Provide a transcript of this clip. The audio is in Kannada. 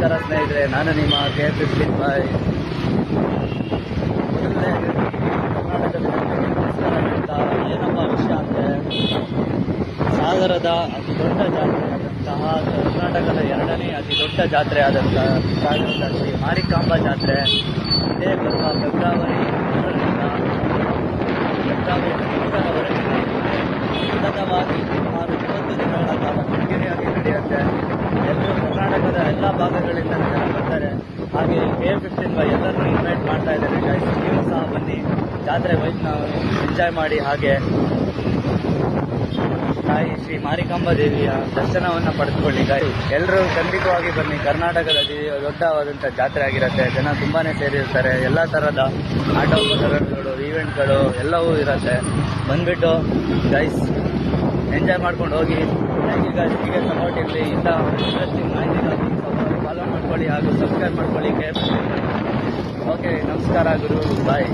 ನಮಸ್ಕಾರ ಸ್ನೇಹಿತರೆ, ನಾನು ನಿಮ್ಮ K15 ಬಾಯ್. ಮೊದಲನೇ ಕರ್ನಾಟಕದ ಏನಪ್ಪ ವಿಷಯ ಅಂದರೆ, ಸಾಗರದ ಅತಿ ದೊಡ್ಡ ಜಾತ್ರೆಯಾದಂತಹ ಕರ್ನಾಟಕದ ಎರಡನೇ ಅತಿ ದೊಡ್ಡ ಜಾತ್ರೆ ಆದಂತಹ ಸಾಗರದ ಶ್ರೀ ಮಾರಿಕಾಂಬಾ ಜಾತ್ರೆ ಇದೇ ಬರುವ ಫೆಬ್ರವರಿ 3ರಿಂದ ಫೆಬ್ರವರಿ 5ರವರೆಗೆ ಸತತವಾಗಿ ಸುಮಾರು 20 ದಿನಗಳ ಕಾಲ ಭರ್ಜರಿಯಾಗಿ ನಡೆಯುತ್ತೆ. ಎಲ್ಲರೂ ಕರ್ನಾಟಕದ ಎಲ್ಲ ಭಾಗಗಳಿಂದ ಜನ ಬರ್ತಾರೆ. ಹಾಗೆ K15 ಬಾಯ್ ಎಲ್ಲರೂ ಇನ್ವೈಟ್ ಮಾಡ್ತಾ ಇದ್ದಾರೆ ಗೈಸ್. ನೀವು ಸಹ ಬನ್ನಿ, ಜಾತ್ರೆ ವೈಬ್ನ ಎಂಜಾಯ್ ಮಾಡಿ. ಹಾಗೆ ತಾಯಿ ಶ್ರೀ ಮಾರಿಕಾಂಬಾ ದೇವಿಯ ದರ್ಶನವನ್ನು ಪಡೆದುಕೊಳ್ಳಿ ಗೈಸ್. ಎಲ್ಲರೂ ಖಂಡಿತವಾಗಿ ಬನ್ನಿ. ಕರ್ನಾಟಕದ ದೊಡ್ಡವಾದಂಥ ಜಾತ್ರೆ ಆಗಿರುತ್ತೆ. ಜನ ತುಂಬಾನೇ ಸೇರಿರ್ತಾರೆ. ಎಲ್ಲ ಥರದ ಆಟ ಉಪಕರಣಗಳು, ಈವೆಂಟ್ಗಳು ಎಲ್ಲವೂ ಇರುತ್ತೆ. ಬಂದ್ಬಿಟ್ಟು ಗೈಸ್ ಎಂಜಾಯ್ ಮಾಡ್ಕೊಂಡು ಹೋಗಿ. Thank you guys. ಹೀಗೆ ಸಪೋರ್ಟ್ ಇರಲಿ. ಇಂಥ ಇಂಟ್ರೆಸ್ಟಿಂಗ್ ಮಾಹಿತಿಗಾಗಿ ಫಾಲೋ ಮಾಡ್ಕೊಳ್ಳಿ ಹಾಗೂ ಸಬ್ಸ್ಕ್ರೈಬ್ ಮಾಡ್ಕೊಳ್ಳಿ K15. ಓಕೆ, ನಮಸ್ಕಾರ ಗುರು, ಬಾಯ್.